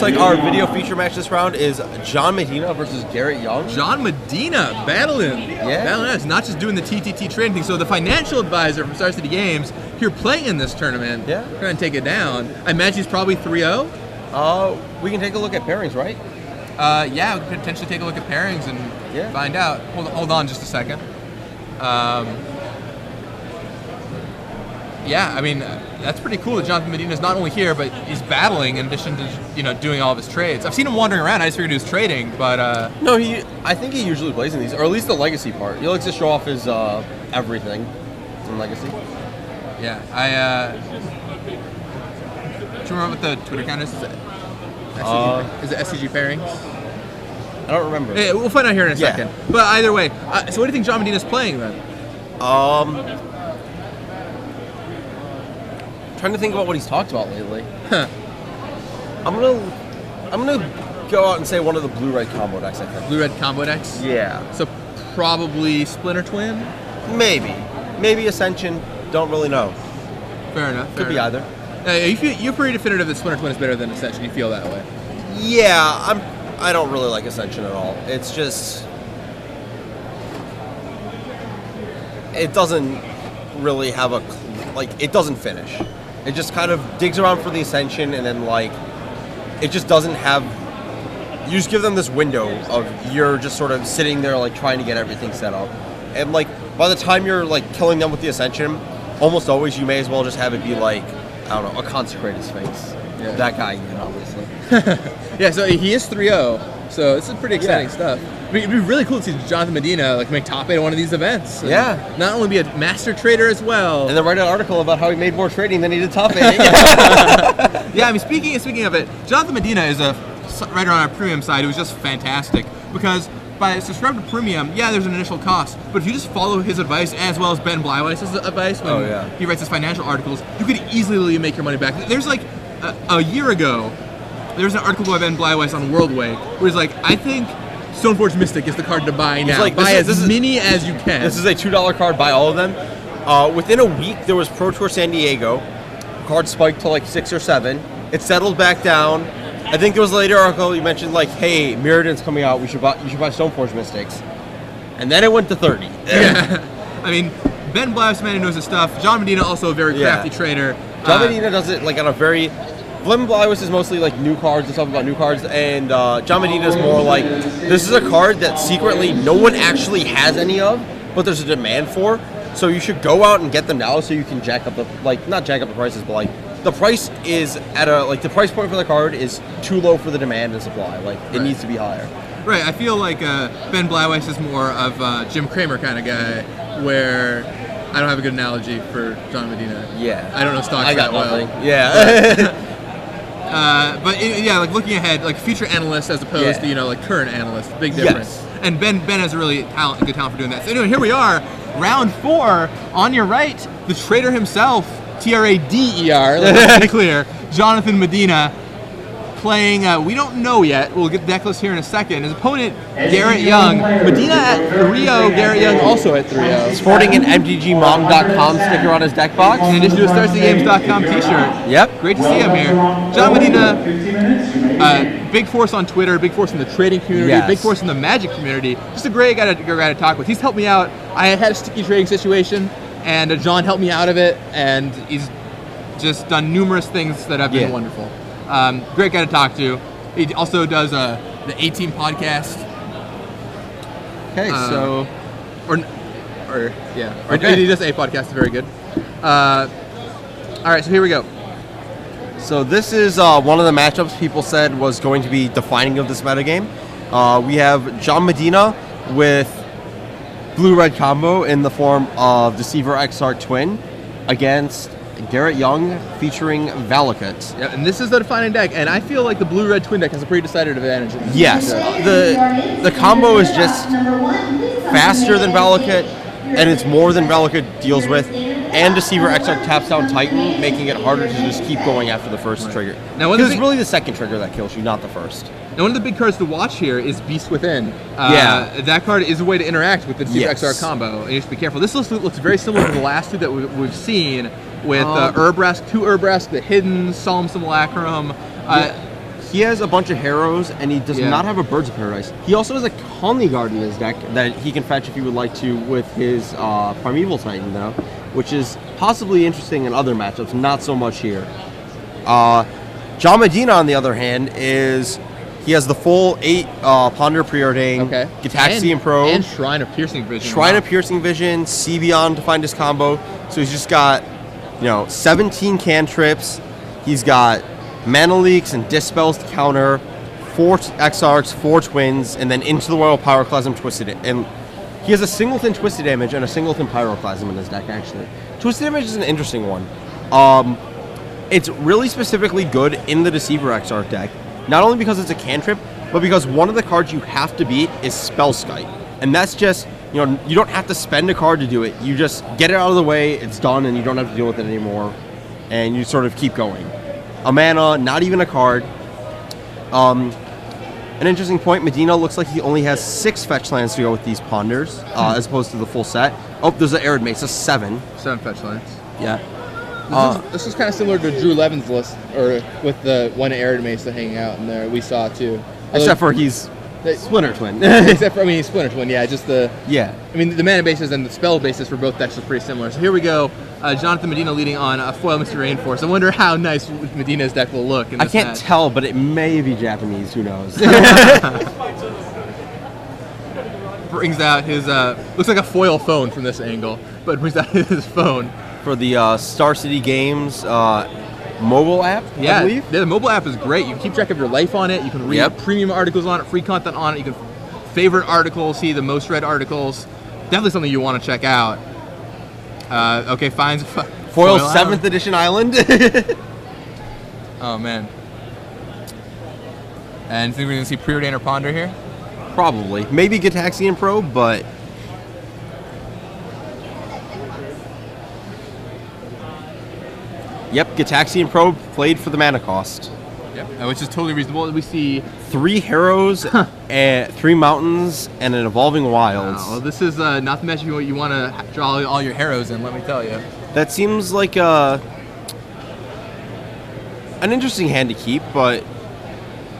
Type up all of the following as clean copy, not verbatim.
looks like our video feature match this round is John Medina versus Garret Young. John Medina battling. Yeah. Battling us, not just doing the TTT trading thing. So the financial advisor from Star City Games, here playing in this tournament, trying to take it down. I imagine he's probably 3-0. We can take a look at pairings, right? Yeah, we could potentially take a look at pairings and find out. Hold on just a second. Yeah, I mean, that's pretty cool that Jonathan Medina is not only here, but he's battling in addition to doing all of his trades. I've seen him wandering around. I just figured he was trading, but no, I think he usually plays in these, or at least the Legacy part. He likes to show off his everything in Legacy. Yeah, do you remember what the Twitter account is? Is it SCG pairings? I don't remember. Yeah, we'll find out here in a second. But either way, so what do you think John Medina's playing then? Trying to think about what he's talked about lately. I'm gonna go out and say one of the blue-red combo decks. I think blue-red combo decks. Yeah. So probably Splinter Twin. Maybe Ascension. Don't really know. Fair enough. Could be either. You're pretty definitive that Splinter Twin is better than Ascension. You feel that way? Yeah, I don't really like Ascension at all. It's just it doesn't really have it doesn't finish. It just kind of digs around for the Ascension, and then it just doesn't have. You just give them this window of you're just sort of sitting there trying to get everything set up, and by the time you're killing them with the Ascension, almost always you may as well just have it be I don't know, a Consecrated Sphinx. Yeah. That guy, obviously. Yeah, so he is 3-0, so this is pretty exciting stuff. I mean, it'd be really cool to see Jonathan Medina make top 8 at one of these events. Yeah. Not only be a master trader as well. And then write an article about how he made more trading than he did top 8. Yeah, I mean, speaking of it, Jonathan Medina is a writer on our premium side who's just fantastic because by subscribing to premium, there's an initial cost, but if you just follow his advice as well as Ben Blyweiss's advice when he writes his financial articles, you could easily make your money back. There's a year ago, there's an article by Ben Blyweiss on World Wake where he's like, I think Stoneforge Mystic is the card to buy now. Buy as many as you can. This is a $2 card. Buy all of them. Within a week, there was Pro Tour San Diego. Card spiked to 6 or 7. It settled back down. I think there was a later article you mentioned hey, Mirrodin's coming out. You should buy Stoneforge Mystics. And then it went to 30. Yeah. I mean, Ben Blyweiss, man who knows his stuff. John Medina, also a very crafty trader. John Medina does it on a very. Ben Blyweiss is mostly new cards and stuff about new cards, and John Medina is more this is a card that secretly no one actually has any of, but there's a demand for. So you should go out and get them now, so you can jack up the not jack up the prices, but the price is at a the price point for the card is too low for the demand and supply. It needs to be higher. Right. I feel Ben Blyweiss is more of a Jim Cramer kind of guy, where I don't have a good analogy for John Medina. Yeah. I don't know stocks that well. Yeah. But looking ahead, future analyst as opposed to current analyst, big difference. Yes. And Ben has a really good talent for doing that. So anyway, here we are, round 4. On your right, the trader himself, TRADER. Let's be clear, Jonathan Medina, playing. We don't know yet. We'll get the deck list here in a second. His opponent, Garret Young. Medina at 3-0. Garret Young also at 3-0. Sporting an MTGMom.com sticker on his deck box. In addition to a StarCityGames.com t-shirt. Yep. Great to see him here. John Medina, big force on Twitter, big force in the trading community, big force in the Magic community. Just a great guy to talk with. He's helped me out. I had a sticky trading situation, and John helped me out of it, and he's just done numerous things that have been wonderful. Great guy to talk to. He also does the A-Team podcast. Okay, he does a podcast. Very good. All right, so here we go. So this is one of the matchups people said was going to be defining of this metagame. We have John Medina with blue-red combo in the form of Deceiver XR Twin against Garret Young featuring Valakut. Yeah, and this is the defining deck, and I feel like the blue-red twin deck has a pretty decided advantage. Yes, the combo is just faster than Valakut, and it's more than Valakut deals with, and Deceiver XR taps down Titan, making it harder to just keep going after the first trigger. Now, because it's really the second trigger that kills you, not the first. Now, one of the big cards to watch here is Beast Within. That card is a way to interact with the Deceiver XR combo, and you should be careful. This looks very similar to the last two that we've seen, with Urbrask, 2 Urbrask, the Hidden, Solemn Simulacrum. he has a bunch of Harrows, and he does Yeah. not have a Birds of Paradise. He also has a Conley Guard in his deck that he can fetch if he would like to with his Primeval Titan, though, which is possibly interesting in other matchups, not so much here. John Medina, on the other hand, he has the full 8 Ponder Preordain, Okay. Gitaxian Probe, and Shrine of Piercing Vision. Shrine Wow. of Piercing Vision, See Beyond to find his combo. So he's just got, 17 cantrips. He's got Mana Leaks and Dispels to counter, 4 Exarchs, 4 Twins, and then Into the Royal Pyroclasm Twisted. And he has a Singleton Twisted Damage and a Singleton Pyroclasm in his deck, actually. Twisted Damage is an interesting one. It's really specifically good in the Deceiver Exarch deck, not only because it's a cantrip, but because one of the cards you have to beat is Spellskite. And that's just, you don't have to spend a card to do it. You just get it out of the way, it's done, and you don't have to deal with it anymore. And you sort of keep going. A mana, not even a card. An interesting point, Medina looks like he only has 6 fetch lands to go with these Ponders, as opposed to the full set. Oh, there's an Arid Mesa, 7. 7 fetch lands. Yeah. This is kind of similar to Drew Levin's list, or with the one Arid Mesa hanging out in there. We saw too. Except for he's Splinter Twin. Except for, he's Splinter Twin, yeah, just the... Yeah. the mana basis and the spell basis for both decks is pretty similar. So here we go. Jonathan Medina leading on a foil Mr. Rainforest. I wonder how nice Medina's deck will look in I this can't match. tell, but it may be Japanese. Who knows? Brings out his, looks like a foil phone from this angle, but brings out his phone. For the Star City Games mobile app, I Yeah, believe. the mobile app is great. You can keep track of your life on it. You can read Yep. premium articles on it, free content on it. You can favorite articles, see the most read articles. Definitely something you want to check out. Okay, finds Foil Island. 7th edition island. Oh man. And think we're gonna see Preordain or Ponder here? Probably. Maybe Gitaxian Probe, but yep, Gitaxian Probe played for the mana cost. Yep. Which is totally reasonable. We see 3 Harrows, and 3 Mountains, and an Evolving Wilds. well, this is not the match you want to draw all your Harrows in, let me tell you. That seems like an interesting hand to keep, but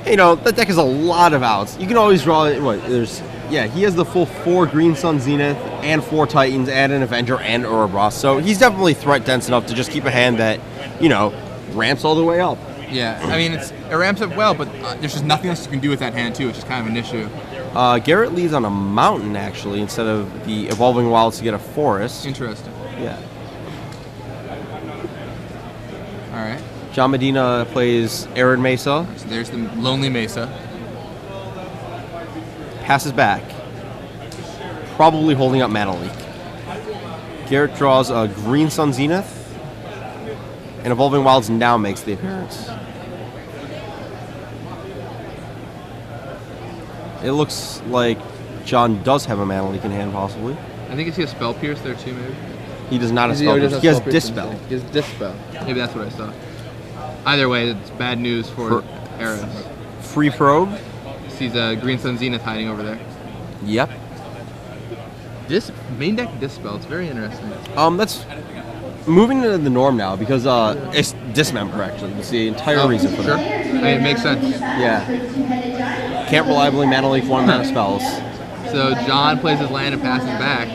that deck has a lot of outs. You can always draw he has the full 4 Green Sun Zenith and 4 Titans and an Avenger and Ouroboros. So he's definitely threat dense enough to just keep a hand that, ramps all the way up. Yeah, it ramps up well, but there's just nothing else you can do with that hand too, which is kind of an issue. Garret leads on a mountain, actually, instead of the Evolving Wilds to get a forest. Interesting. Yeah. All right. John Medina plays Arid Mesa, So there's the Lonely Mesa. passes back, probably holding up Mana Leak. Garret draws a Green Sun Zenith, and Evolving Wilds now makes the appearance. It looks like John does have a Mana Leak in hand, possibly. I think I see a Spell Pierce there too, maybe. He does not have He Spell already Pierce. does He has Spell Pierce in Dispel. his deck. He has Dispel. Maybe that's what I saw. Either way, it's bad news for Eris. Free Probe. Sees a Green Sun Zenith hiding over there. Yep. Main deck Dispel. It's very interesting. That's moving into the norm now because it's Dismember, actually. It's the entire reason for sure. that. It makes sense. Yeah. Can't reliably Mana Leak 1 mana spells. So John plays his land and passes back.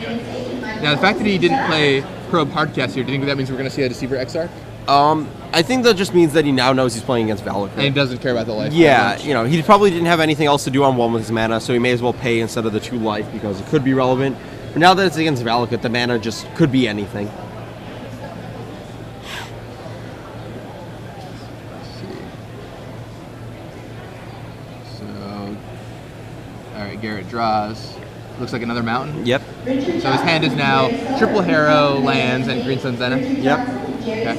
Now the fact that he didn't play Probe Hardcast here, do you think that means we're going to see a Deceiver Exarch? I think that just means that he now knows he's playing against Valakut. And he doesn't care about the life. Yeah, he probably didn't have anything else to do on 1 with his mana, so he may as well pay instead of the 2 life because it could be relevant. But now that it's against Valakut, the mana just could be anything. So, all right, Garret draws. Looks like another mountain. Yep. So his hand is now triple Harrow, lands, and Green Sun Zenith. Yep. Okay.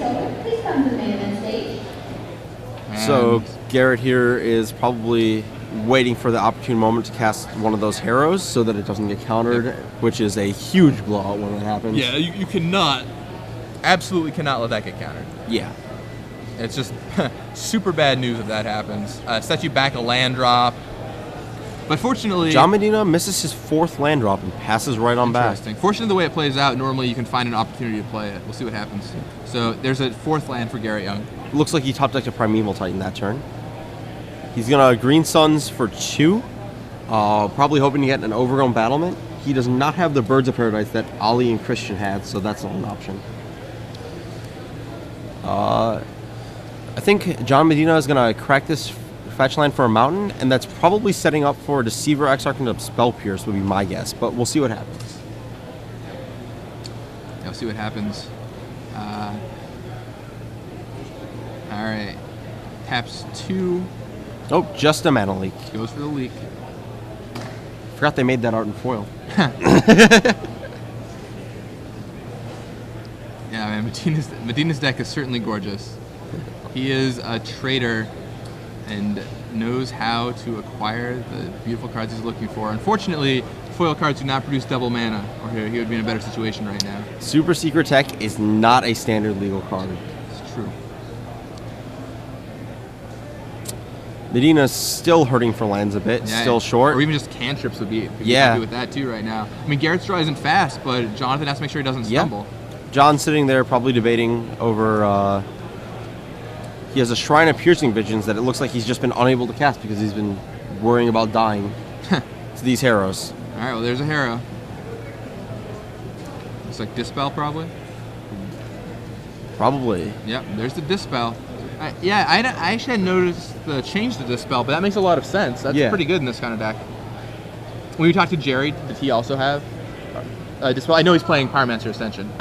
So And Garret here is probably waiting for the opportune moment to cast one of those Harrows so that it doesn't get countered, which is a huge blowout when it happens. yeah, you cannot, absolutely cannot let that get countered. Yeah. It's just super bad news if that happens. Sets you back a land drop. But fortunately, John Medina misses his 4th land drop and passes right on back. interesting. Fortunately, the way it plays out, normally you can find an opportunity to play it. We'll see what happens. So there's a 4th land for Garret Young. Looks like he top decked a Primeval Titan that turn. He's gonna Green Suns for 2. Probably hoping to get an Overgrown Battlement. He does not have the Birds of Paradise that Ali and Christian had, so that's not an option. I think John Medina is gonna crack this fetch line for a Mountain, and that's probably setting up for Deceiver, Exarch, and Spell Pierce would be my guess, but we'll see what happens. Yeah, we'll see what happens. All right. Taps 2. Oh, just a Mana Leak. Goes for the leak. Forgot they made that art in foil. Yeah, man, Medina's deck is certainly gorgeous. He is a trader and knows how to acquire the beautiful cards he's looking for. Unfortunately, foil cards do not produce double mana, or he would be in a better situation right now. Super Secret Tech is not a standard legal card. It's true. Medina's still hurting for lands a bit, Yeah, still short. Or even just cantrips would be Yeah. happy with that too right now. I mean, Garrett's draw isn't fast, but Jonathan has to make sure he doesn't stumble. John's sitting there probably debating over... he has a Shrine of Piercing Visions that it looks like he's just been unable to cast because he's been worrying about dying to these Harrows. All right, well, there's a Harrow. Looks like Dispel, probably. Probably. Yep, there's the Dispel. I actually hadn't noticed the change to Dispel, but that makes a lot of sense. That's pretty good in this kind of deck. When you talked to Jerry, did he also have Dispel? I know he's playing Pyromancer Ascension.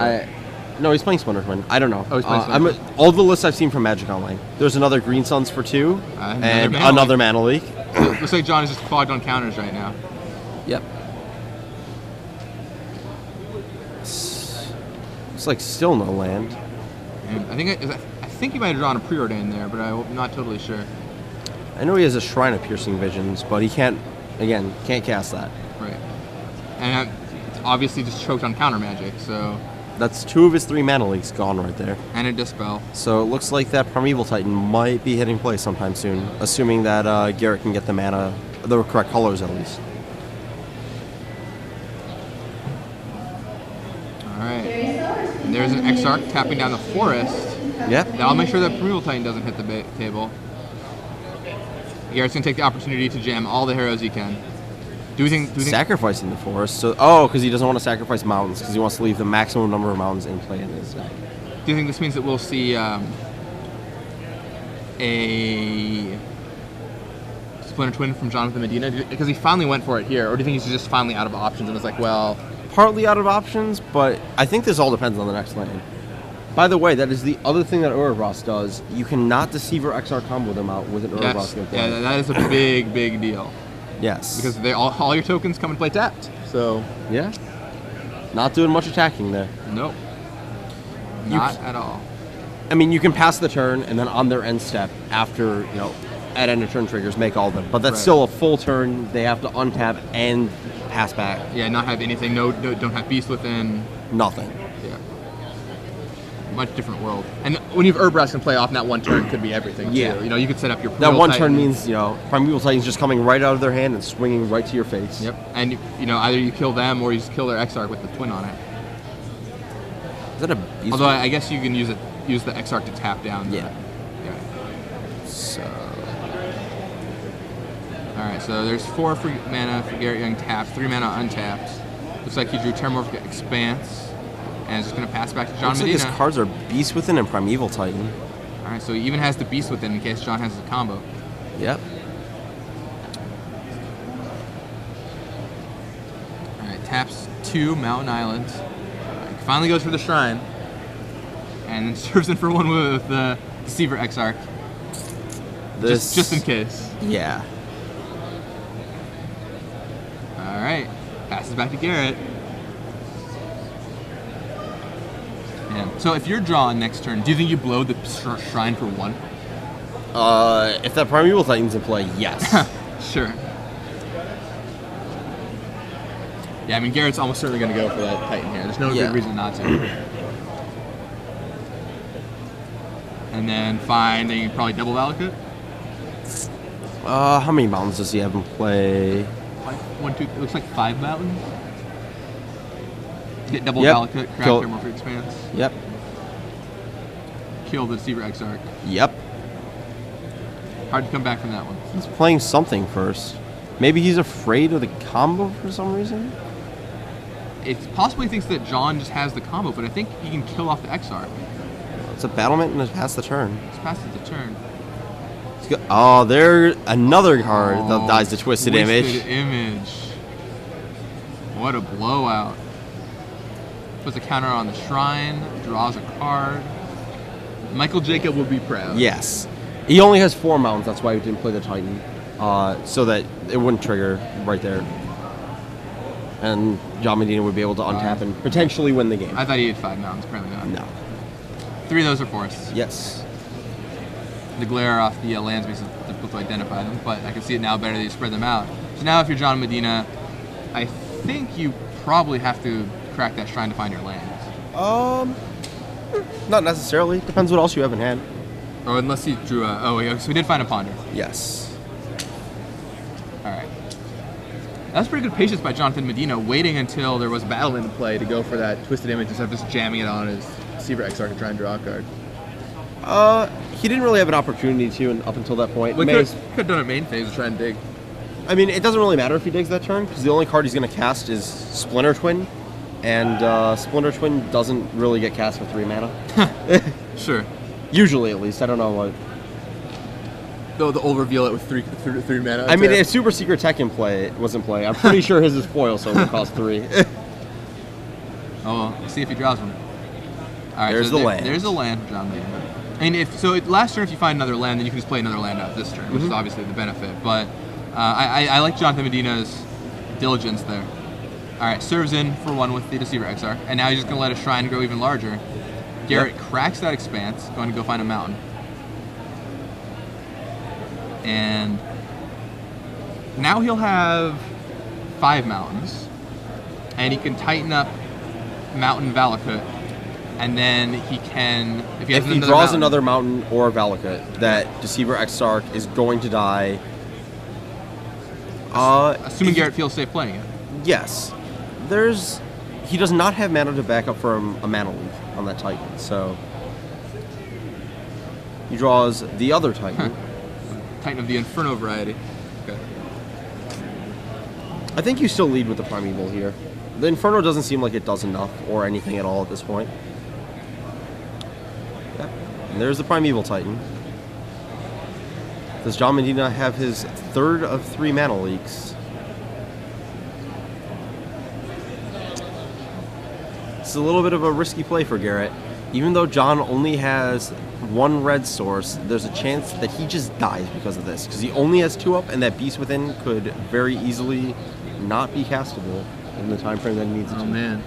No, he's playing Splinter Twin. I don't know. Oh, he's playing Splinter Twin. All the lists I've seen from Magic Online. There's another Green Suns for 2, and another Mana Leak. Looks like John is just clogged on counters right now. Yep. It's like still no land. And I think he might have drawn a Preordain there, but I'm not totally sure. I know he has a Shrine of Piercing Visions, but he can't cast that. Right. And it's obviously just choked on counter magic, so... That's 2 of his 3 Mana Leaks gone right there. And a Dispel. So it looks like that Primeval Titan might be hitting play sometime soon, assuming that Garret can get the correct colors at least. Alright. And there's an Exarch tapping down the Forest. Yep. Now I'll make sure that Primeval Titan doesn't hit the table. Garrett's going to take the opportunity to jam all the Harrows he can. Do you think Sacrificing the Forest. So, because he doesn't want to sacrifice mountains, because he wants to leave the maximum number of mountains in play in his deck. Do you think this means that we'll see a Splinter Twin from Jonathan Medina? Because he finally went for it here, or do you think he's just finally out of options and was like, well... Partly out of options, but I think this all depends on the next lane. By the way, that is the other thing that Ouroboros does. You cannot Deceiver XR combo them out with an Ouroboros gameplay. Yeah, that is a big, big deal. Yes. Because all your tokens come and play tapped. So... Yeah. Not doing much attacking there. Nope. Not at all. I mean, you can pass the turn, and then on their end step, after, at end of turn triggers, make all of them. But that's still a full turn. They have to untap and pass back. Yeah, not have anything. No, don't have Beast within. Nothing. Yeah. Much different world. And when you have Ouroboros can play off in that one turn, could be everything, too. Yeah. You could set up your That one Titan. turn means, Primeval Titan's just coming right out of their hand and swinging right to your face. Yep. And, either you kill them or you just kill their Exarch with the Twin on it. Is that a Beast? Although I guess you can use the Exarch to tap down. Yeah. So... Alright, so there's 4 free mana for Garret Young tapped, 3 mana untapped. Looks like he drew Terramorphic Expanse, and is just going to pass back to John Medina. Looks like his cards are Beast Within and Primeval Titan. Alright, so he even has the Beast Within in case John has a combo. Yep. Alright, taps 2 Mountain Islands. Finally goes for the Shrine. And then serves in for 1 with the Deceiver Exarch. Just in case. Yeah. Alright. Passes back to Garret. Yeah. So if you're drawing next turn, do you think you blow the Shrine for 1? If that Primeval Titan's in play, yes. Sure. Yeah, I mean, Garrett's almost certainly going to go for that Titan here. There's no good reason not to. And then finding probably double Valakut. How many mountains does he have in play? 1, 2, it looks like 5 mountains. Get double Valakut, crack Terramorphic Expanse. Yep. Kill the Deceiver Exarch. Yep. Hard to come back from that one. He's playing something first. Maybe he's afraid of the combo for some reason? It possibly thinks that John just has the combo, but I think he can kill off the XR. It's a battlement and it's past the turn. It's past the turn. Oh, there another card that dies to Twisted Image. What a blowout. Puts a counter on the shrine, draws a card. Michael Jacob will be proud. Yes. He only has 4 mountains, that's why he didn't play the Titan. So that it wouldn't trigger right there. And John Medina would be able to untap and potentially win the game. I thought he had 5 mountains, apparently not. No. 3 of those are forests. Yes. The glare off the lands makes it difficult to identify them, but I can see it now better that you spread them out. So now if you're John Medina, I think you probably have to crack that shrine to find your lands. Not necessarily. Depends what else you have in hand. Oh, unless he drew a... Oh, yeah, so he did find a ponder. Yes. All right. That's pretty good patience by Jonathan Medina, waiting until there was battle in play to go for that Twisted Image instead of just jamming it on his Receiver XR to try and draw a card. He didn't really have an opportunity to up until that point. We could have done a main phase to try and dig. I mean, it doesn't really matter if he digs that turn, because the only card he's going to cast is Splinter Twin, and Splinter Twin doesn't really get cast for 3 mana. Sure. Usually, at least. I don't know what... They'll reveal it with three mana. I mean, if Super Secret Tech was in play, I'm pretty sure his is foil, so it would cost 3. Oh, we'll see if he draws one. All right, there's so the land. There's a land for John Medina. And last turn, if you find another land, then you can just play another land out this turn, which is obviously the benefit. But I like Jonathan Medina's diligence there. All right, serves in for 1 with the Deceiver XR, and now he's just going to let a shrine grow even larger. Garret cracks that expanse, going to go find a mountain. And now he'll have 5 mountains, and he can tighten up Mountain Valakut, and then he can, if he draws another mountain or Valakut, that Deceiver Exarch is going to die. Assuming Garret feels safe playing it. Yes. He does not have mana to back up from a mana leaf on that Titan, so he draws the other Titan. Titan of the Inferno variety. Okay. I think you still lead with the Primeval here. The Inferno doesn't seem like it does enough or anything at all at this point. Yep. And there's the Primeval Titan. Does John Medina have his 3rd of 3 mana leaks? It's a little bit of a risky play for Garret. Even though John only has 1 red source, there's a chance that he just dies because of this. Because he only has 2 up, and that Beast Within could very easily not be castable in the time frame that he needs it to. Oh, man.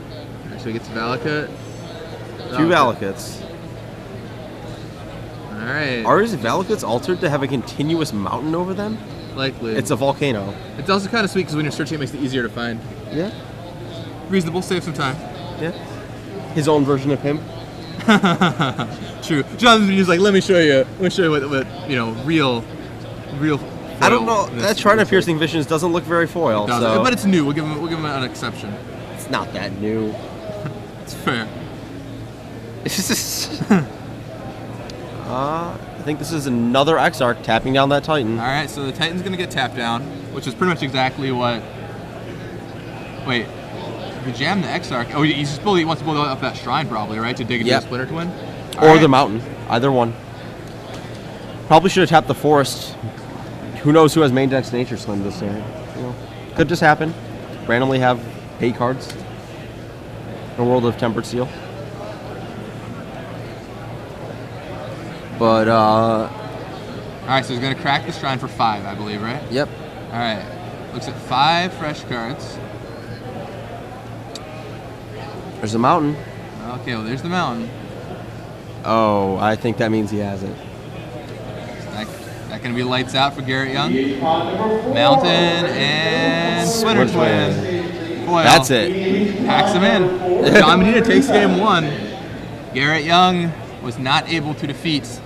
So he gets Valakut. 2 Valakuts. All right. Are his Valakuts altered to have a continuous mountain over them? Likely. It's a volcano. It's also kind of sweet because when you're searching, it makes it easier to find. Yeah. Reasonable. Save some time. Yeah. His own version of him. True. Jonathan's like, let me show you what real. I don't know. That Shrine of Piercing Visions doesn't look very foil. So. But it's new. We'll give him an exception. It's not that new. It's fair. I think this is another Exarch tapping down that Titan. All right, so the Titan's going to get tapped down, which is pretty much exactly what... Wait, if you jam the Exarch... Oh, he wants to blow up that shrine probably, right? To dig into the Splinter Twin? Or the mountain. Either one. Probably should have tapped the forest. Who knows who has main decks Nature Slim this year. Could just happen. Randomly have 8 cards. In a world of Tempered Steel. But, Alright, so he's going to crack the shrine for 5, I believe, right? Yep. Alright. Looks at 5 fresh cards. There's a mountain. Okay, well, there's the mountain. Oh, I think that means he has it. That going to be lights out for Garret Young. Mountain and Splinter Twin. Foil. That's it. Packs him in. John Medina takes game 1. Garret Young was not able to defeat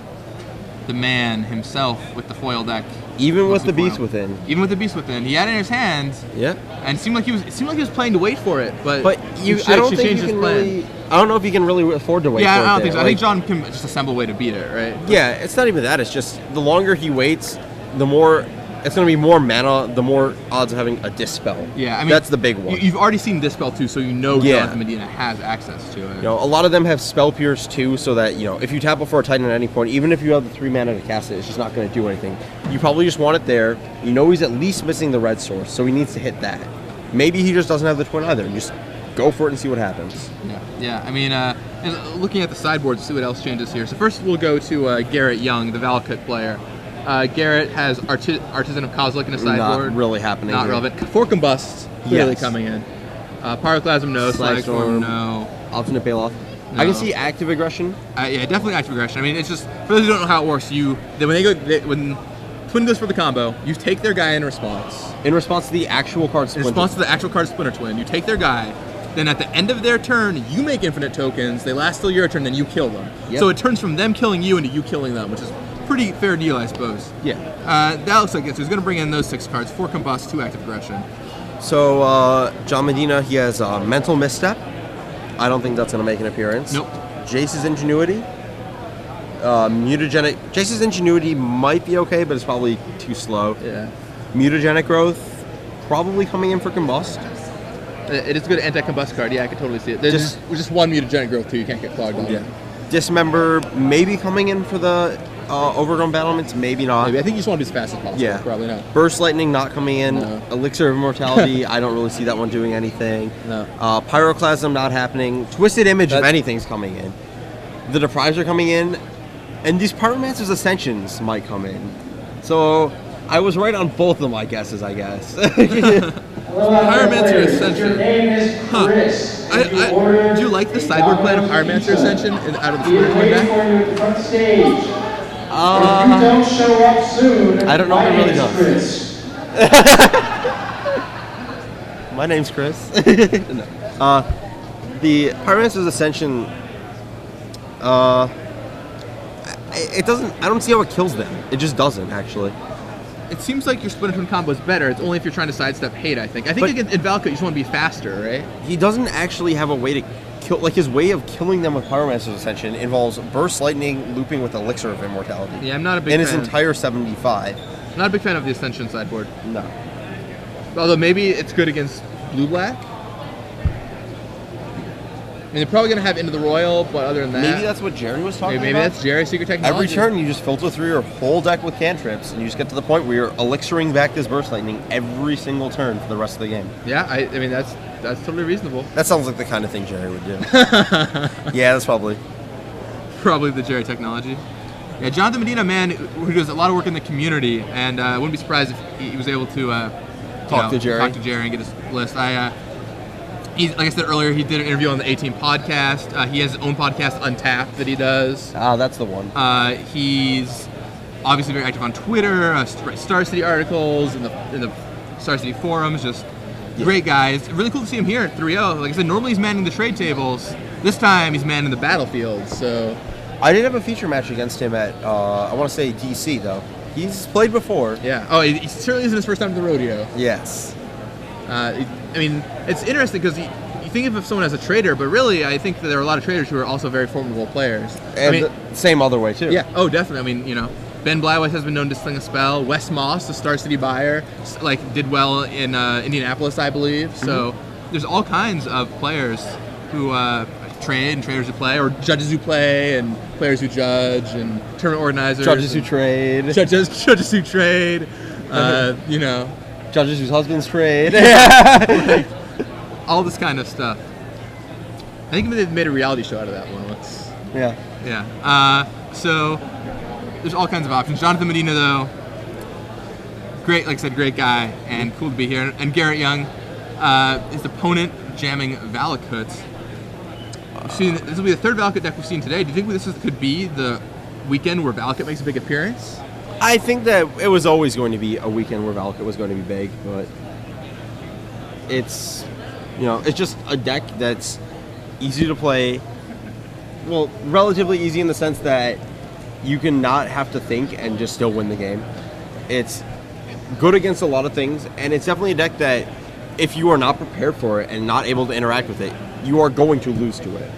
the man himself with the foil deck. Even with the Beast Within. Even with the Beast Within. He had it in his hands. Yeah. And it seemed like he was playing to wait for it, but I don't think you can plan. really I don't know if he can really afford to wait. Yeah, for I don't think so. I Like, think John can just assemble a way to beat it, right? Yeah, it's not even that. It's just the longer he waits, the more it's going to be more mana, the more odds of having a Dispel. Yeah, I mean that's the big one. You've already seen Dispel too, so you know Yeah. Jonathan Medina has access to it. You know, a lot of them have Spell Pierce too, so that, you know, if you tap before a Titan at any point, even if you have the 3 mana to cast it, it's just not going to do anything. You probably just want it there. You know he's at least missing the red source, so he needs to hit that. Maybe he just doesn't have the twin either, and just go for it and see what happens. Yeah. I mean, and looking at the sideboard to see what else changes here. So first we'll go to Garret Young, the Valakut player. Garret has Artisan of Kozilek in his sideboard. Not really happening. Not here. relevant. Four Combusts clearly Yes. coming in. Pyroclasm, no. Slagstorm, no. Alternate Bailoff. No. I can see active aggression. Yeah, definitely active aggression. I mean, it's just for those who don't know how it works. When Twin goes for the combo, you take their guy in response. In response to the actual card In splinter. response to the actual card Splinter Twin, you take their guy. Then at the end of their turn, you make infinite tokens. They last till your turn, then you kill them. Yep. So it turns from them killing you into you killing them, which is pretty fair deal, I suppose. Yeah. That looks like it. So he's going to bring in those 6 cards: 4 Combust, 2 Active Aggression. So, John Medina, he has Mental Misstep. I don't think that's going to make an appearance. Nope. Jace's Ingenuity. Mutagenic. Jace's Ingenuity might be okay, but it's probably too slow. Yeah. Mutagenic Growth, probably coming in for Combust. It is a good anti-combust card. Yeah, I can totally see it. There's just one mutagenic growth too. You can't get clogged on. Yeah. Dismember, maybe coming in for the Overgrown Battlements, maybe not. Maybe. I think you just want to be as fast as possible. Yeah. Probably not. Burst Lightning not coming in. No. Elixir of Immortality, I don't really see that one doing anything. No. Pyroclasm not happening. Twisted Image, if anything's coming in. The Deprives are coming in. And these Pyromancer's Ascensions might come in. So I was right on both of my guesses, I guess. Pyromancer Ascension. Do you like the sideboard plan of Pyromancer Ascension out of the Splinter Twin deck? I don't know if it really does. My name's Chris. No. The Pyromancer's Ascension, it doesn't. I don't see how it kills them. It just doesn't, actually. It seems like your Splinter Twin combo is better. It's only if you're trying to sidestep hate, I think. I think in Valakut you just want to be faster, right? He doesn't actually have a way to kill. Like, his way of killing them with Pyromancer's Ascension involves Burst Lightning looping with Elixir of Immortality. Yeah, I'm not a big in fan. his entire 75. Not a big fan of the Ascension sideboard. No. Although maybe it's good against blue-black. I mean, they're probably going to have Into the Royal, but other than that... Maybe that's what Jerry was talking maybe about. that's Jerry's secret technology. Every turn, you just filter through your whole deck with cantrips, and you just get to the point where you're elixiring back this Burst Lightning every single turn for the rest of the game. Yeah, I mean, that's totally reasonable. That sounds like the kind of thing Jerry would do. Yeah, that's probably. Probably the Jerry technology. Yeah, Jonathan Medina, man, who does a lot of work in the community, and I wouldn't be surprised if he was able to talk to Jerry and get his list. Like I said earlier, he did an interview on the 18 podcast. He has his own podcast, Untapped, that he does. Ah, that's the one. He's obviously very active on Twitter, writes Star City articles, in the Star City forums. Just great guy. It's really cool to see him here at 3-0. Like I said, normally he's manning the trade tables. This time he's manning the battlefield. So I did have a feature match against him at I want to say DC though. He's played before. Yeah. Oh, he certainly isn't his first time to the rodeo. Yes. I mean, it's interesting because you think of someone as a trader, but really, I think that there are a lot of traders who are also very formidable players. And the same other way, too. Yeah, oh, definitely. I mean, you know, Ben Blyweiss has been known to sling a spell. Wes Moss, the Star City buyer, did well in Indianapolis, I believe. So there's all kinds of players who trade and traders who play, or judges who play, and players who judge, and tournament organizers. Judges who trade. Judges who trade. You know. Judges whose husbands trade. Like, all this kind of stuff. I think they made a reality show out of that one once. Yeah. Yeah. So there's all kinds of options. Jonathan Medina, though, great, like I said, great guy, and cool to be here. And Garret Young, his opponent jamming Valakut. This will be the third Valakut deck we've seen today. Do you think could be the weekend where Valakut makes a big appearance? I think that it was always going to be a weekend where Valakut was going to be big, but it's just a deck that's easy to play. Well, relatively easy in the sense that you can not have to think and just still win the game. It's good against a lot of things, and it's definitely a deck that if you are not prepared for it and not able to interact with it, you are going to lose to it.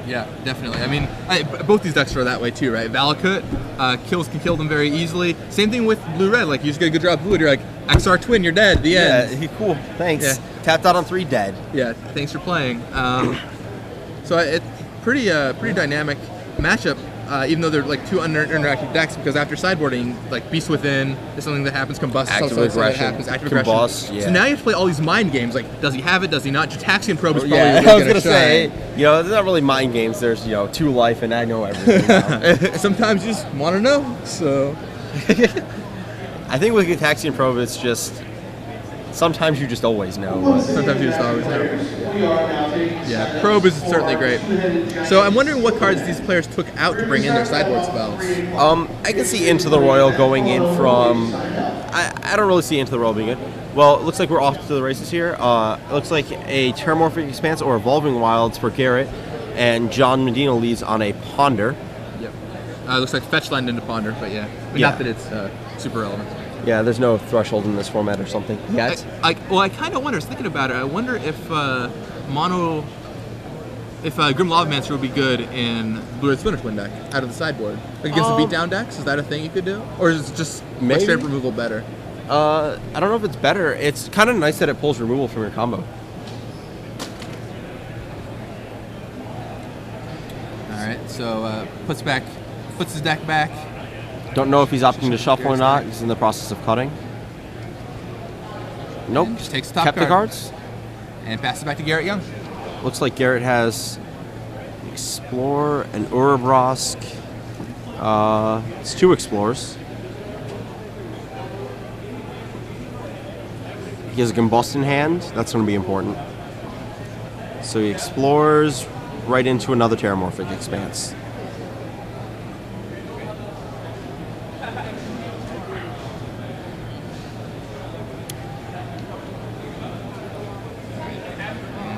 Yeah, definitely. I mean, both these decks are that way too, right? Valakut can kill them very easily. Same thing with blue-red. Like, you just get a good draw of blue, and you're like, XR Twin, you're dead. The end. Yeah, cool. Thanks. Yeah. Tapped out on 3, dead. Yeah, thanks for playing. So it's pretty dynamic matchup. Even though they're like two interactive decks, because after sideboarding, like Beast Within is something that happens, Combust is something that happens, Active Aggression. Yeah. So now you have to play all these mind games, like does he have it, does he not? Jataxian Probe is probably Yeah, really I was gonna gonna say, they're not really mind games. There's 2 life, and I know everything now. Sometimes you just want to know, so... I think with Gataxian Probe, it's just... Sometimes you just always know. Sometimes you just always know. Yeah, Probe is certainly great. So I'm wondering what cards these players took out to bring in their sideboard spells. I can see Into the Royal going in from... I don't really see Into the Royal being good. Well, it looks like we're off to the races here. It looks like a Terramorphic Expanse or Evolving Wilds for Garret, and John Medina leads on a Ponder. Yep. Looks like Fetch land into Ponder, but yeah. Not that it's super relevant. Yeah, there's no threshold in this format or something yet. I kind of wonder, I was thinking about it, I wonder if Grim Lavamancer would be good in Blue-Red Splinter Twin deck, out of the sideboard. Like against the beatdown decks, is that a thing you could do? Or is it just straight removal better? I don't know if it's better. It's kind of nice that it pulls removal from your combo. Alright, so puts his deck back. Don't know if he's opting to shuffle or not. He's in the process of cutting. Nope. And just takes the top Kept card. the cards. And passes it back to Garret Young. Looks like Garret has Explore and Urabrosk. It's 2 Explores. He has a Combust in hand. That's going to be important. So he explores right into another Terramorphic Expanse.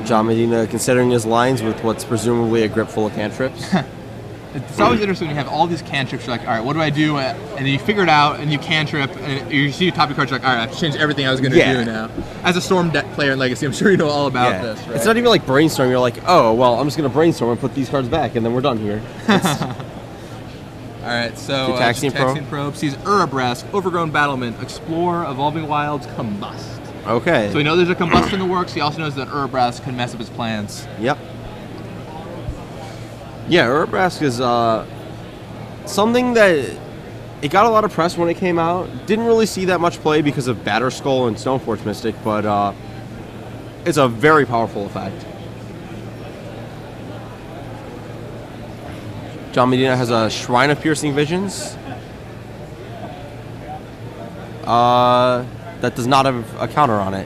John Medina considering his lines with what's presumably a grip full of cantrips. It's always interesting when you have all these cantrips. You're like, all right, what do I do? And then you figure it out, and you cantrip, and you see the top of your cards. You're like, all right, I have to change everything I was going to do now. As a Storm deck player in Legacy, I'm sure you know all about this. Right? It's not even like brainstorm. You're like, oh, well, I'm just going to brainstorm and put these cards back, and then we're done here. All right, so Jataxian Probe sees Urabrosk, Overgrown Battlement, Explore, Evolving Wilds, Combust. Okay. So we know there's a Combust in the works. He also knows that Urabrosk can mess up his plans. Yep. Yeah, Urabrosk is something that it got a lot of press when it came out. Didn't really see that much play because of Batterskull and Stoneforge Mystic, but it's a very powerful effect. John Medina has a Shrine of Piercing Visions. That does not have a counter on it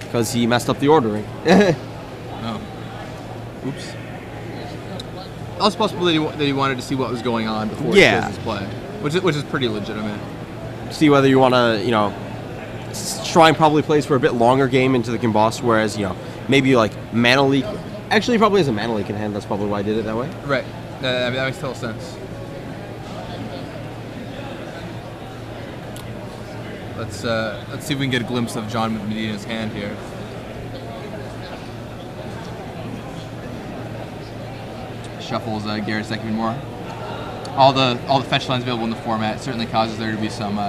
because he messed up the ordering. Oh. Oops. Also possible that he wanted to see what was going on before he chose his play, which is pretty legitimate. See whether you want to, Shrine probably plays for a bit longer game into the Combust, whereas, maybe like Mana Leak. Actually, he probably has a Mana Leak in hand. That's probably why I did it that way. Right. That makes total sense. Let's see if we can get a glimpse of John Medina's hand here. Shuffles Garrett's deck even more. All the fetch lines available in the format certainly causes there to be some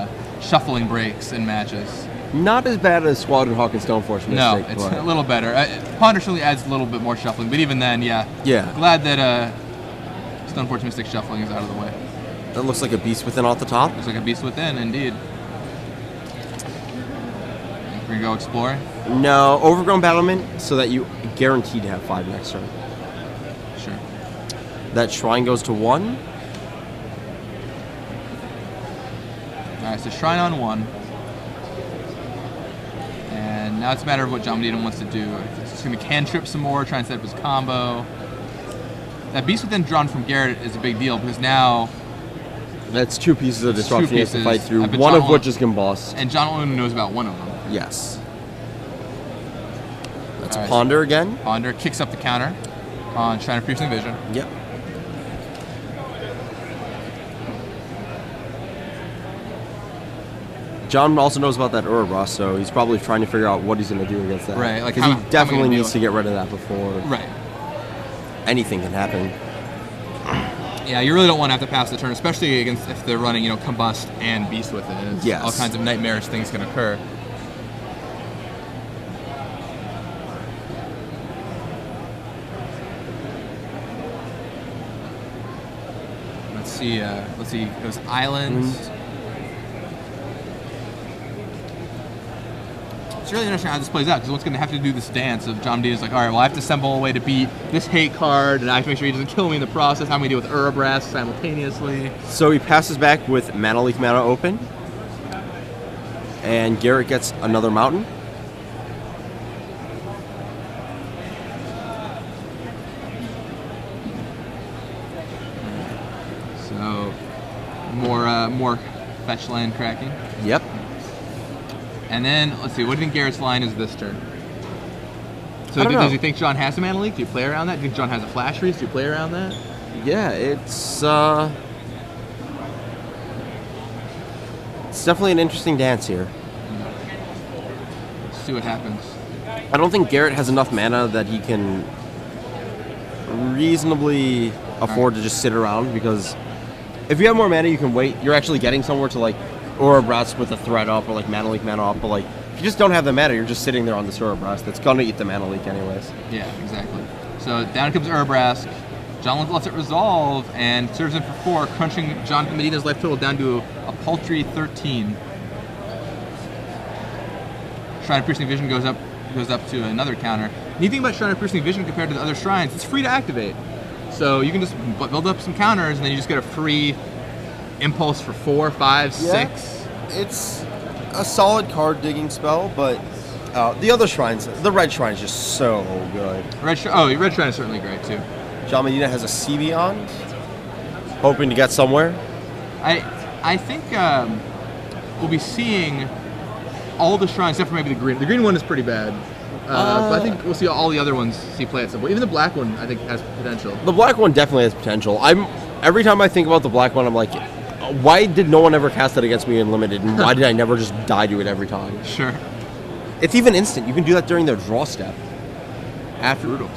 shuffling breaks in matches. Not as bad as Squadron Hawk and Stoneforge Mystic. No, it's a little better. Ponder certainly adds a little bit more shuffling, but even then, yeah. Glad that Stoneforge Mystic shuffling is out of the way. That looks like a Beast Within off the top. Looks like a Beast Within, indeed. We're gonna go exploring? No, Overgrown Battlement, so that you guaranteed to have 5 next turn. Sure. That Shrine goes to 1. Alright, so Shrine on 1. And now it's a matter of what John Medina wants to do. He's gonna cantrip some more, try and set up his combo. That Beast Within drawn from Garret is a big deal because now that's 2 pieces of disruption he has to fight through, one John of which is Combust. And John only knows about one of them. Yes. That's Ponder again. Ponder kicks up the counter on Shrine of Piercing Vision. Yep. John also knows about that Urabrosk, so he's probably trying to figure out what he's going to do against that. Right, like because he definitely needs to get rid of that before. Right. anything can happen. Yeah, you really don't want to have to pass the turn, especially against if they're running, Combust and Beast with it. It's Yes. all kinds of nightmarish things can occur. Let's see. It was Islands. It's really interesting how this plays out, because one's going to have to do this dance of John Medina's like, all right, well, I have to assemble a way to beat this hate card, and I have to make sure he doesn't kill me in the process. How am I going to deal with Urabras simultaneously? So he passes back with Mana Leak, Mana Open. And Garret gets another mountain. So, more fetch land cracking. Yep. And then, let's see, what do you think Garrett's line is this turn? So I don't know. does he think John has a Mana Leak? Do you play around that? Do you think John has a Flash Freeze? Do you play around that? Yeah, it's definitely an interesting dance here. Let's see what happens. I don't think Garret has enough mana that he can reasonably afford to just sit around, because if you have more mana, you can wait. You're actually getting somewhere to like Urabras with a threat up, or like Mana Leak, Mana up, but like if you just don't have the mana, you're just sitting there on this Urabras that's gonna eat the Mana Leak anyways. Yeah, exactly. So down comes Urabras. John lets it resolve and serves in for 4, crunching John Medina's life total down to a paltry 13. Shrine of Piercing Vision goes up to another counter. Neat thing about Shrine of Piercing Vision compared to the other shrines, it's free to activate. So you can just build up some counters, and then you just get a free impulse for 4, 5, 6. It's a solid card digging spell, but the other shrines, the red shrine is just so good. Red Shrine is certainly great too. John Medina has a Sea Beyond, hoping to get somewhere. I think we'll be seeing all the shrines except for maybe the green. The green one is pretty bad. But I think we'll see all the other ones see play at some point. Even the black one, I think, has potential. The black one definitely has potential. Every time I think about the black one, I'm like, why did no one ever cast it against me in Limited, and why did I never just die to it every time? Sure. It's even instant. You can do that during their draw step. After Brutal.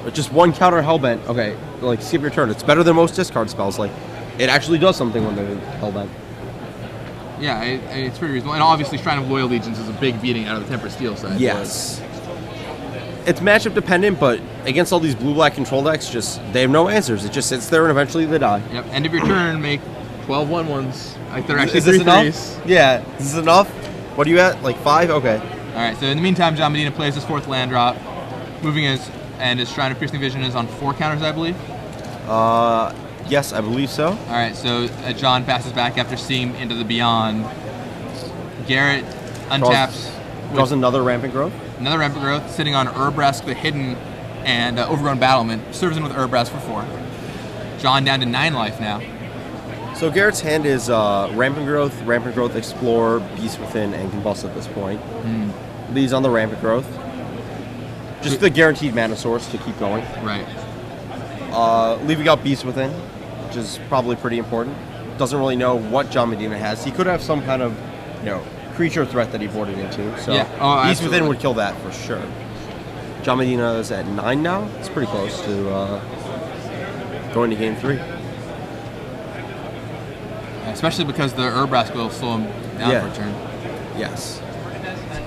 But just one counter Hellbent. Okay, like skip your turn. It's better than most discard spells. Like, it actually does something when they're Hellbent. Yeah, it's pretty reasonable. And obviously, Shrine of Loyal Legions is a big beating out of the Tempered Steel side. Yes. It's matchup dependent, but against all these blue-black control decks, they have no answers. It just sits there and eventually they die. Yep. End of your turn, make 12 1/1s. Like they're actually Is this 3 enough? 3s. Yeah. Is this enough? What are you at? Like 5? Okay. All right. So in the meantime, John Medina plays his 4th land drop, moving his Shrine of Piercing Vision is on 4 counters, I believe. Yes, I believe so. All right. So John passes back after seeing Into the Beyond. Garret untaps. Draws another Rampant Growth. Another Rampant Growth, sitting on Urbrask the Hidden and Overgrown Battlement. Serves in with Urbrask for 4. John down to 9 life now. So Garrett's hand is Rampant Growth, Explore, Beast Within, and Combust at this point. Leaves on the Rampant Growth. Just the guaranteed mana source to keep going. Right. Leaving out Beast Within, which is probably pretty important. Doesn't really know what John Medina has. He could have some kind of, creature threat that he boarded into. So yeah. Beast Within would kill that for sure. John Medina is at 9 now. It's pretty close to going to game 3. Especially because the Urbrask will slow him down for a turn. Yes.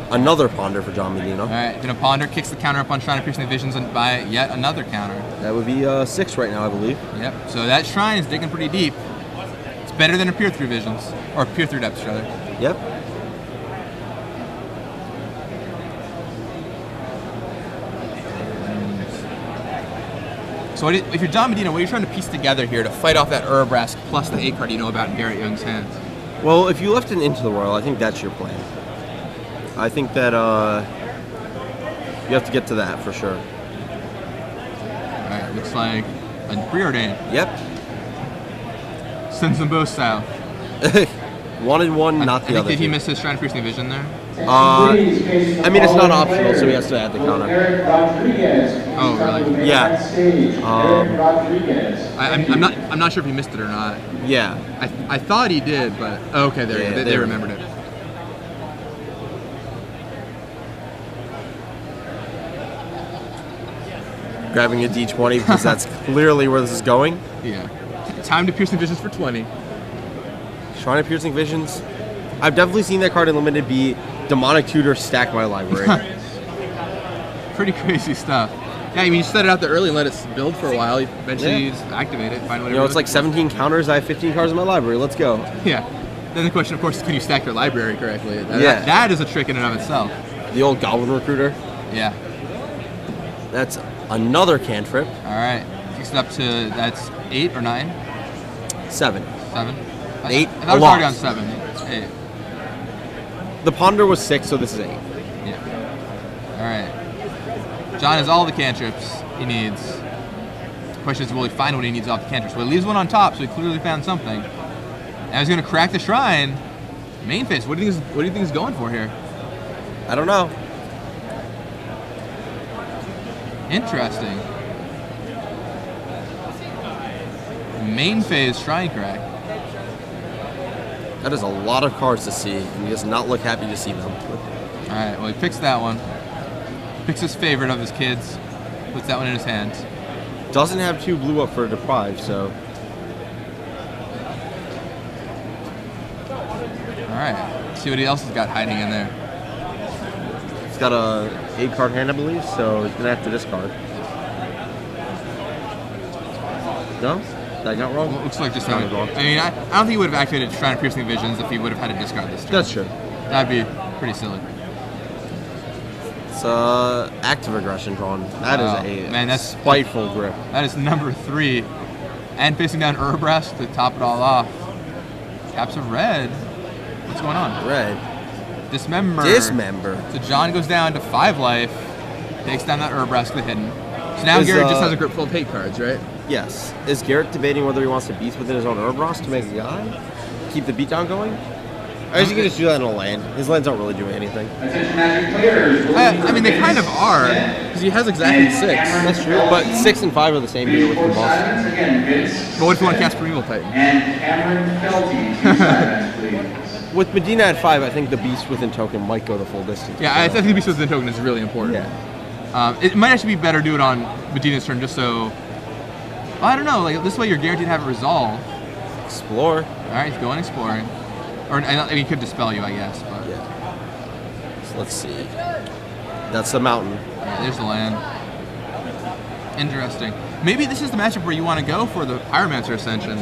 Another Ponder for John Medina. All right, then a Ponder kicks the counter up on Shrine of Piercing Visions and by yet another counter. That would be 6 right now, I believe. Yep, so that Shrine is digging pretty deep. It's better than a Peer Through Visions, or Peer Through Depths, rather. Yep. So if you're John Medina, what are you trying to piece together here to fight off that Urbrask plus the 8 card you know about in Garret Young's hands? Well, if you left an Into the Royal, I think that's your plan. I think that you have to get to that for sure. Alright, looks like a Preordain. Yep. Sends them both south. 1 and 1, not the other. Did he two. miss his Shrine of Piercing Vision there? I mean, it's not optional, so he has to add the counter. Oh, really? Yeah. I'm not sure if he missed it or not. Yeah. I thought he did, but okay, there Yeah, they remembered it. grabbing a D20 because that's clearly where this is going. Yeah. Time to Piercing Visions for 20. Shrine of Piercing Visions. I've definitely seen that card in Limited be Demonic Tutor stack my library. Pretty crazy stuff. Yeah, I mean, you set it out there early and let it build for a while. You eventually just activate it, find whatever. It's like 17 counters. I have 15 cards in my library. Let's go. Yeah. Then the question, of course, is can you stack your library correctly? That is a trick in and of itself. The old Goblin Recruiter. Yeah. That's another cantrip. All right. Takes it up to, that's 8 or 9? 7. 7? 8. I was already on 7. It's 8. The Ponder was 6, so this is 8. Yeah. All right. John has all the cantrips he needs. The question is, will he find what he needs off the cantrips? Well, he leaves one on top, so he clearly found something. Now he's going to crack the shrine. Main phase. What do you think he's going for here? I don't know. Interesting. Main phase shrine crack. That is a lot of cards to see, and he does not look happy to see them. All right. Well, he picks that one. Picks his favorite of his kids. Puts that one in his hand. Doesn't have 2 blue up for a deprive, so. All right. Let's see what else has got hiding in there. He's got a 8-card hand, I believe, so he's gonna have to discard. No? Did I got wrong? Well, it looks like just No, how wrong. I mean, I don't think he would have activated Shrine of Piercing Visions if he would have had to discard this turn. That's true. That'd be pretty silly. It's active aggression drawn. That is a man, that's spiteful grip. That is number 3. And facing down Urbreast to top it all off. Caps of red. What's going on? Red. Dismember. Dismember. So John goes down to 5 life. Takes down that Urbreast, the hidden. So now Garret just has a grip full of hate cards, right? Yes. Is Garret debating whether he wants to beast within his own Urbros to make a guy? Keep the beatdown going? Or is he going to just do that in a land? His lands aren't really doing anything. I mean, they kind of are, because he has exactly 6. That's true. But 6 and 5 are the same here with Combust. But what if you want to cast Primeval Titan? With Medina at 5, I think the beast within token might go the full distance. Yeah, I think the Beast Within token is really important. Yeah. It might actually be better to do it on Medina's turn, just so. Well, I don't know. Like this way, you're guaranteed to have it resolve. Explore. All right, he's going exploring, or I mean, he could dispel you, I guess. But Yeah. So let's see. That's the mountain. yeah, there's the land. Interesting. Maybe this is the matchup where you want to go for the Pyromancer Ascension,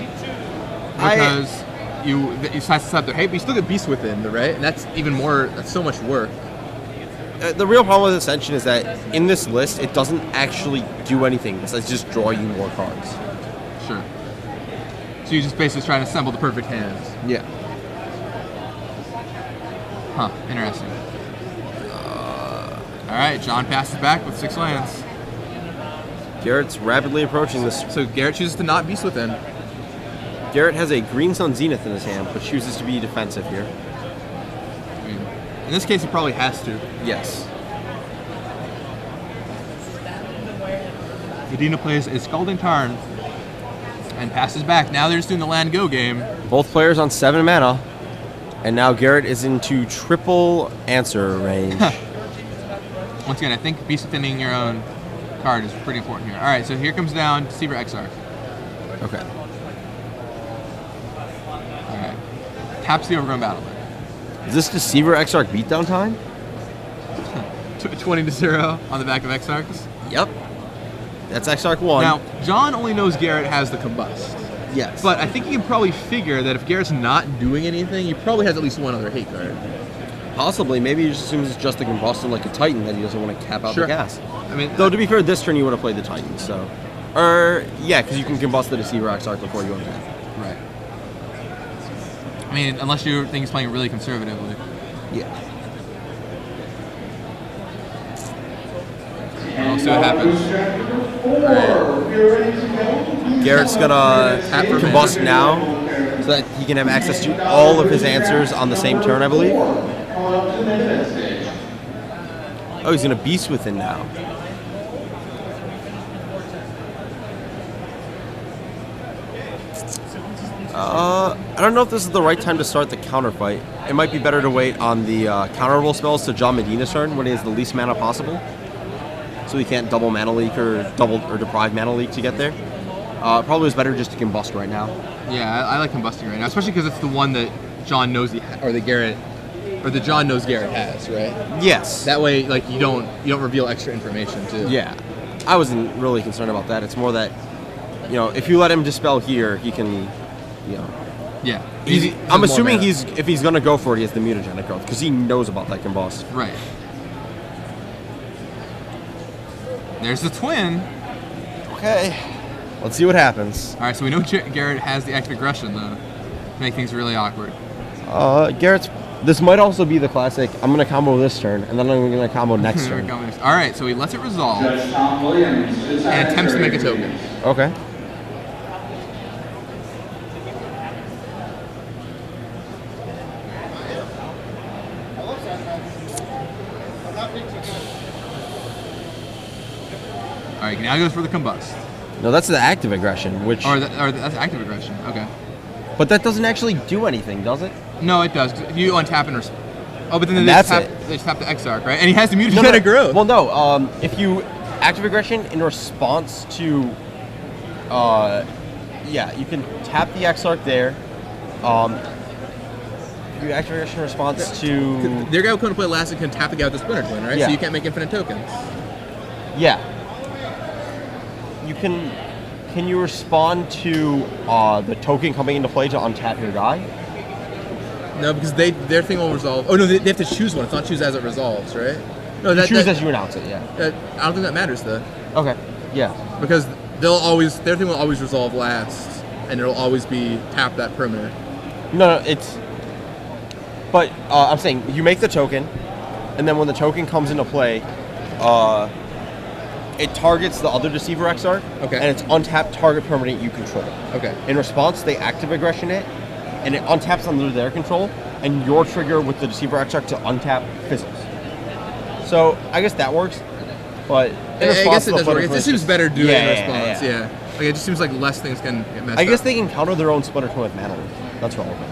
because you have to set their hate, but you still get Beast Within, right? And that's even more. That's so much work. The real problem with Ascension is that in this list, it doesn't actually do anything besides just draw you more cards. Sure. So you just basically trying to assemble the perfect hands. Yeah. Huh. Interesting. All right, John passes back with 6 lands. Garrett's rapidly approaching this. So Garret chooses to not Beast Within. Garret has a Green Sun Zenith in his hand, but chooses to be defensive here. I mean, in this case, he probably has to. Yes. Medina plays a Scalding Tarn and passes back. Now they're just doing the land go game. Both players on 7 mana, and now Garret is into triple answer range. Once again, I think Beast Within your own card is pretty important here. All right, so here comes down Deceiver Exarch. Okay. All right. Taps the Overgrown Battlement. Is this Deceiver Exarch beatdown time? 20-0 on the back of Exarchs. Yep. That's Exarch 1. Now, John only knows Garret has the Combust. yes. But I think he can probably figure that if Garrett's not doing anything, he probably has at least one other hate card. Possibly. Maybe he just assumes it's just a combustion like a Titan that he doesn't want to cap out Sure. the gas. I mean, Though, to be fair, this turn you would have played the Titan, so. Or, yeah, because you can combust the Deceiver Exarch before you go attack. right. I mean, unless you think he's playing really conservatively. Yeah. We'll see what happens. Garrett's gonna Tap for combust now so that he can have access to all of his answers on the same turn, I believe. Oh, he's gonna Beast Within now. I don't know if this is the right time to start the counter fight. It might be better to wait on the counterable spells to John Medina's turn when he has the least mana possible. so he can't double mana leak or deprive mana leak to get there. Probably was better just to combust right now. Yeah, I like combusting right now, especially because it's the one that John knows or the John knows Garret has, right? Yes. That way, like you don't reveal extra information too. Yeah, I wasn't really concerned about that. It's more that, if you let him dispel here, he can, Yeah. I'm assuming if he's gonna go for it, he has the mutagenic growth because he knows about that combust. Right. There's the twin. Okay. Let's see what happens. All right, so we know Garret has the active aggression though, to make things really awkward. This might also be the classic. I'm gonna combo this turn, and then I'm gonna combo next turn. All right, so he lets it resolve and attempts to make a token. Okay. All right, now he goes for the combust. No, that's the active aggression, which. Or that's active aggression. Okay. But that doesn't actually do anything, does it? No, it does. You untap and oh, but then they just tap the Exarch, right? And he has the mutagenic growth. Well, no. If you active aggression in response to, you can tap the Exarch there. If you active aggression in response to. Their guy will come to play last and can tap the guy with the Splinter Twin, right? Yeah. So you can't make infinite tokens. Yeah. You can. Can you respond to the token coming into play to untap your guy? No, because their thing will resolve. Oh no, they have to choose one. It's not choose as it resolves, right? No, You choose as you announce it. Yeah. I don't think that matters though. Okay. Yeah. Because their thing will always resolve last, and it'll always be tap that perimeter. No, it's. But I'm saying you make the token, and then when the token comes into play, it targets the other Deceiver Exarch, okay, and it's untapped target permanent you control. Okay. In response, they active aggression it, and it untaps under their control, and your trigger with the Deceiver Exarch to untap fizzles. So I guess that works, but in response, I guess it does work. Twin It seems better doing it in response. Yeah. Like it just seems like less things can get messed up. I guess they can counter their own Splinter Twin with mana leak. That's relevant.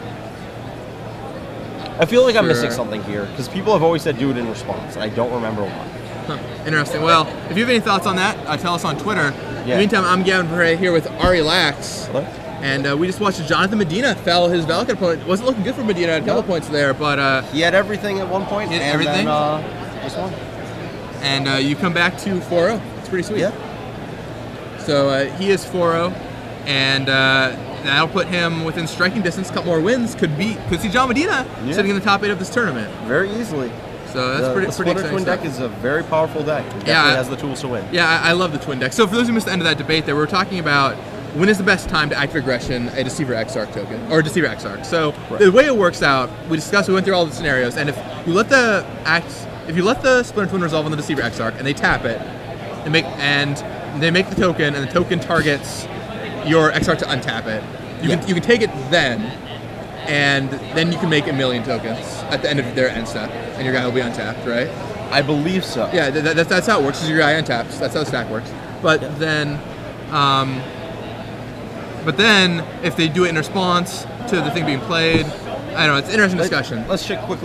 I feel like I'm missing something here because people have always said do it in response, and I don't remember why. Huh. Interesting. Well, if you have any thoughts on that, tell us on Twitter. Yeah. In the meantime, I'm Gavin Perret here with Ari Lax. Hello? And we just watched Jonathan Medina fell his Valakut opponent. Wasn't looking good for Medina at a couple points there, but he had everything at one point. He had everything? Then, just one. And you come back to 4-0. It's pretty sweet. Yeah. So he is 4-0, and that'll put him within striking distance. A couple more wins could see John Medina sitting in the top 8 of this tournament Very easily. So that's pretty Splinter exciting Twin deck is a very powerful deck. It definitely has the tools to win. Yeah, I love the Twin deck. So for those who missed the end of that debate there, we were talking about when is the best time to active aggression a Deceiver Exarch token, or Deceiver Exarch. So the way it works out, we went through all the scenarios, and if you let the Splinter Twin resolve on the Deceiver Exarch and they tap it, they make the token, and the token targets your Exarch to untap it. You can take it then, and then you can make 1,000,000 tokens at the end of their end step, and your guy will be untapped, right? I believe so. Yeah, that's how it works. Is your guy untaps? That's how the stack works. But then if they do it in response to the thing being played, I don't know. It's an interesting discussion. Let's check quickly.